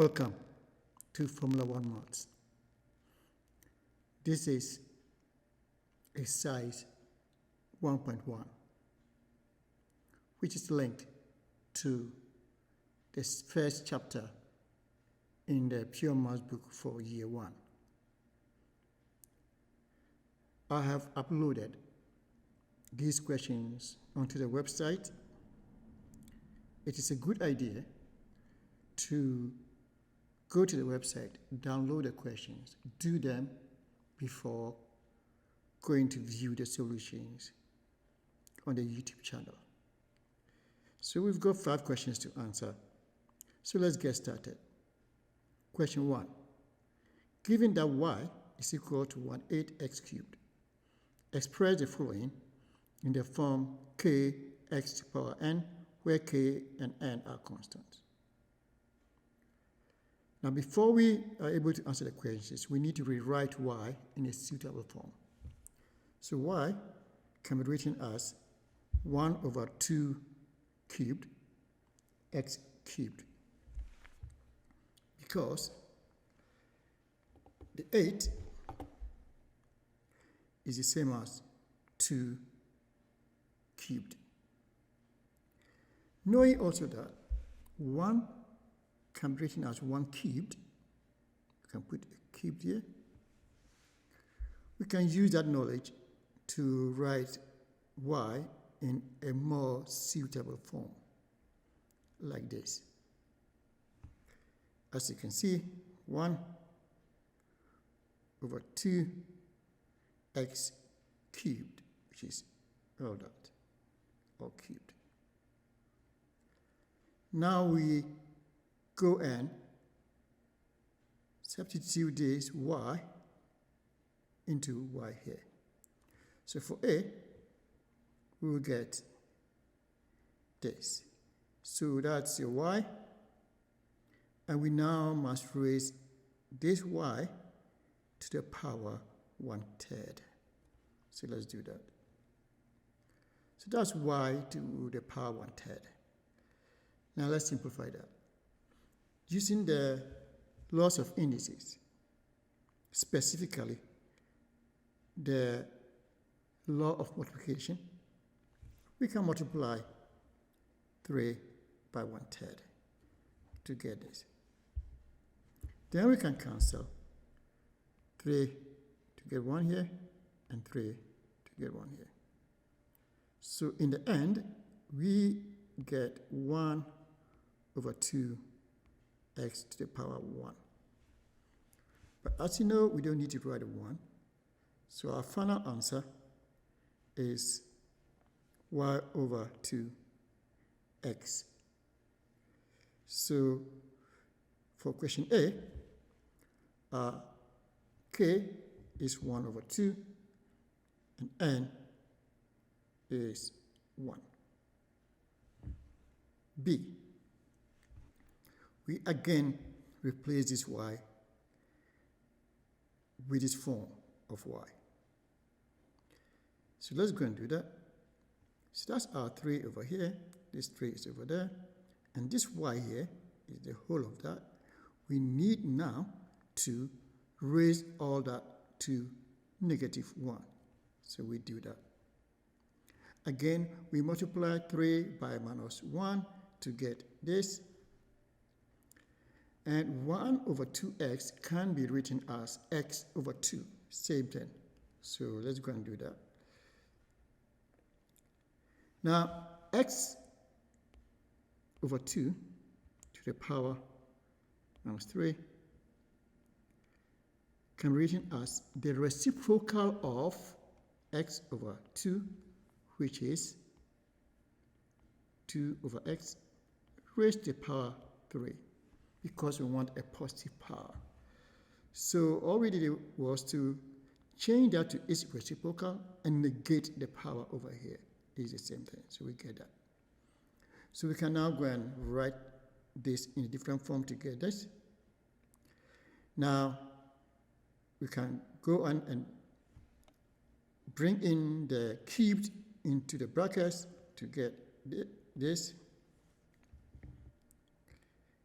Welcome to Formula 1 Maths. This is exercise 1.1, which is linked to this first chapter in the Pure Maths book for Year 1. I have uploaded these questions onto the website. It is a good idea to go to the website, download the questions, do them before going to view the solutions on the YouTube channel. So we've got 5 questions to answer. So let's get started. Question 1. Given that y is equal to 1/8x cubed, express the following in the form k x to the power n, where k and n are constants. Now, before we are able to answer the questions, we need to rewrite y in a suitable form. So y can be written as 1/2 cubed x cubed, because the 8 is the same as 2 cubed. Knowing also that 1 can be written as 1 cubed, we can put a cubed here. We can use that knowledge to write y in a more suitable form, like this. As you can see, 1/2 x cubed, which is all that, all cubed. Now we go and substitute this y into y here. So for a, we will get this. So that's your y. And we now must raise this y to the power 1/3. So let's do that. So that's y to the power 1/3. Now let's simplify that. Using the laws of indices, specifically the law of multiplication, we can multiply 3 by 1/3 to get this. Then we can cancel 3 to get 1 here and 3 to get 1 here. So in the end, we get 1/2 x to the power 1. But as you know, we don't need to write a 1. So our final answer is y/2 x. So for question A, k is 1/2 and n is 1. B, we again replace this y with this form of y. So let's go and do that. So that's our 3 over here, this 3 is over there, and this y here is the whole of that. We need now to raise all that to -1. So we do that. Again, we multiply 3 by -1 to get this. And 1/2x can be written as x/2, same thing. So let's go and do that. Now, x/2 to the power -3 can be written as the reciprocal of x/2, which is 2/x raised to the power 3, because we want a positive power. So all we did was to change that to its reciprocal and negate the power over here. It's the same thing, so we get that. So we can now go and write this in a different form to get this. Now, we can go on and bring in the cubed into the brackets to get this.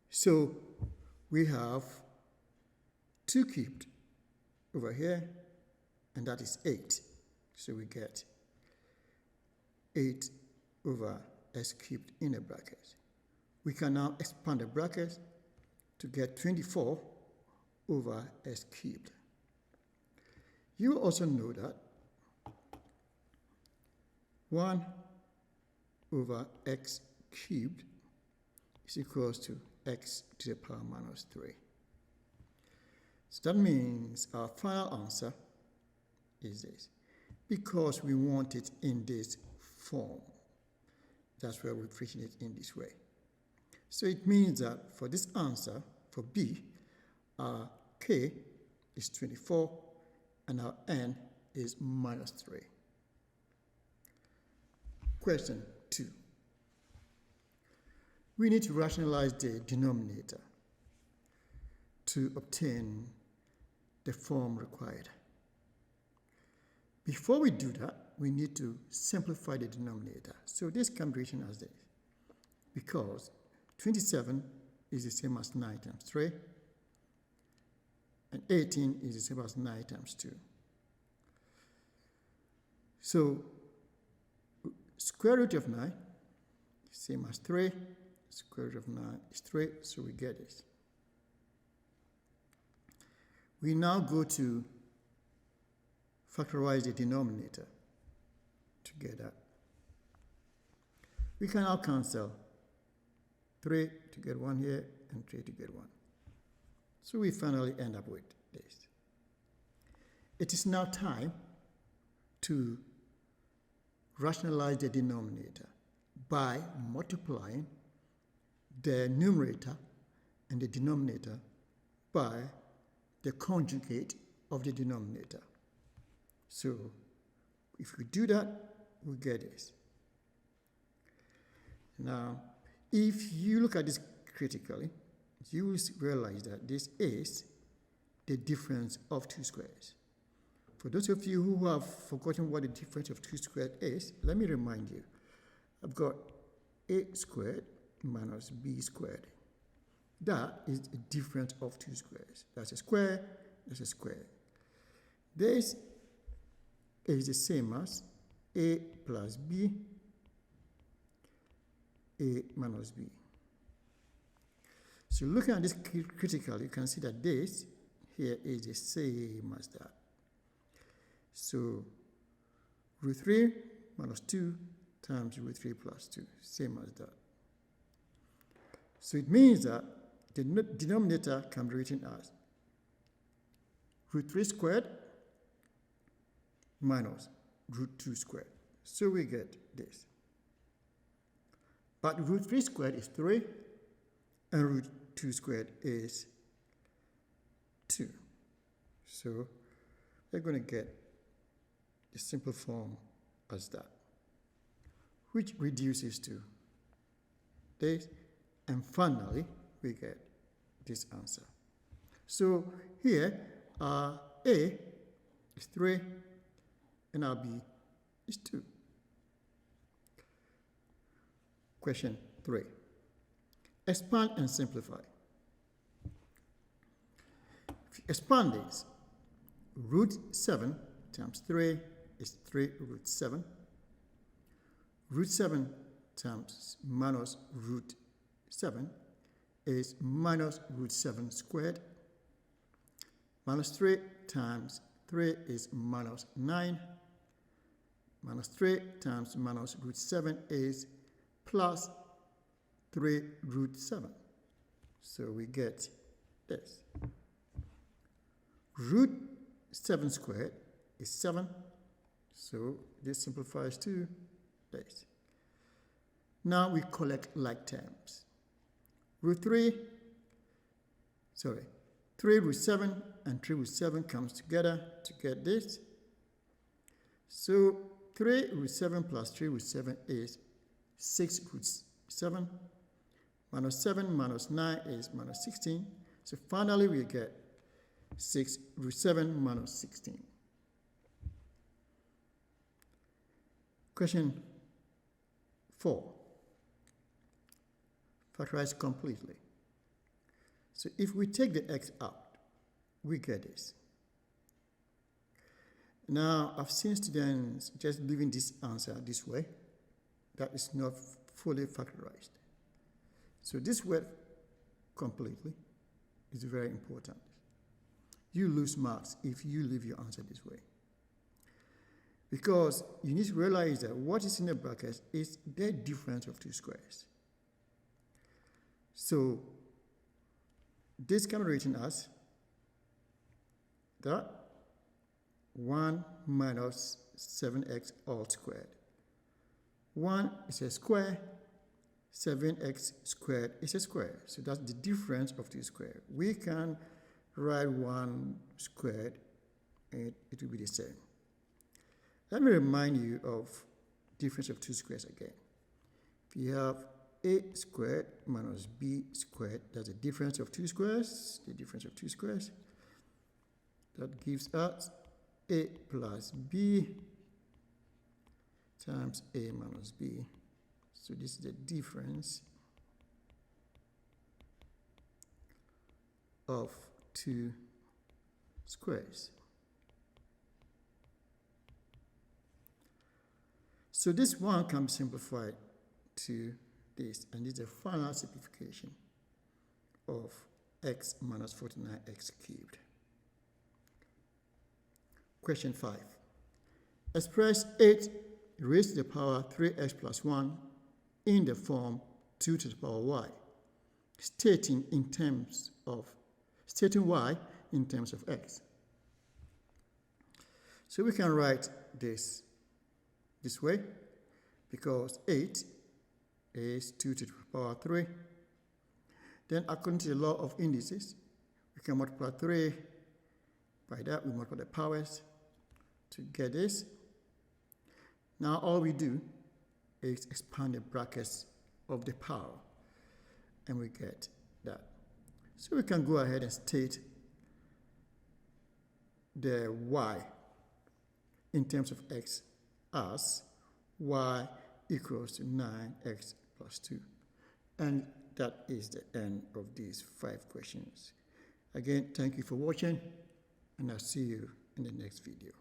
So we have 2 cubed over here, and that is 8. So we get 8 over s cubed in a bracket. We can now expand the bracket to get 24 over s cubed. You also know that 1 over x cubed is equals to x to the power minus 3. So that means our final answer is this. Because we want it in this form, that's why we've written it in this way. So it means that for this answer, for B, our k is 24 and our n is minus 3. Question 2. We need to rationalize the denominator to obtain the form required. Before we do that, we need to simplify the denominator. So this can be written as this, because 27 is the same as 9 times 3, and 18 is the same as 9 times 2. So square root of 9 is same as 3, square root of 9 is 3, so we get this. We now go to factorize the denominator to get that. We can now cancel 3 to get 1 here and 3 to get 1. So we finally end up with this. It is now time to rationalize the denominator by multiplying the numerator and the denominator by the conjugate of the denominator. So if we do that, we get this. Now, if you look at this critically, you will realize that this is the difference of 2 squares. For those of you who have forgotten what the difference of 2 squared is, let me remind you. I've got a squared minus b squared. That is the difference of 2 squares. That's a square, that's a square. This is the same as a plus b, a minus b. So looking at this critically, you can see that this here is the same as that. So root 3 minus 2 times root 3 plus 2, same as that. So it means that the denominator can be written as root 3 squared minus root 2 squared. So we get this. But root 3 squared is 3, and root 2 squared is 2. So we're going to get the simple form as that, which reduces to this, and finally we get this answer. So here our A is 3 and our B is 2. Question 3. Expand and simplify. If you expand this, root 7 times 3 is 3 root 7. Root 7 times minus root 7 is minus root 7 squared. Minus 3 times 3 is minus 9. Minus 3 times minus root 7 is plus 3 root 7. So we get this. Root 7 squared is 7. So this simplifies to this. Now we collect like terms. 3 root 7 and 3 root 7 comes together to get this. So 3 root 7 plus 3 root 7 is 6 root 7. Minus 7 minus 9 is minus 16. So finally we get 6 root 7 minus 16. Question 4. Factorize completely. So if we take the x out, we get this. Now, I've seen students just leaving this answer this way. That is not fully factorized. So this word completely is very important. You lose marks if you leave your answer this way. Because you need to realize that what is in the brackets is the difference of two squares. So this can be written as that 1 minus 7x all squared. 1 is a square, 7x squared is a square. So that's the difference of two squares. We can write 1 squared and it will be the same. Let me remind you of difference of two squares again. If you have a squared minus b squared, that's the difference of two squares, the difference of two squares. That gives us a plus b times a minus b. So this is the difference of two squares. So this one can be simplified to this, and this is the final simplification of x minus 49x cubed. Question 5. Express 8 raised to the power 3x plus 1 in the form 2 to the power y, stating y in terms of x. So we can write this way, because 8 is 2 to the power 3. Then according to the law of indices, we can multiply 3 by that. We multiply the powers to get this. Now all we do is expand the brackets of the power, and we get that. So we can go ahead and state the y in terms of x as y equals to 9x plus 2. And that is the end of these 5 questions. Again, thank you for watching, and I'll see you in the next video.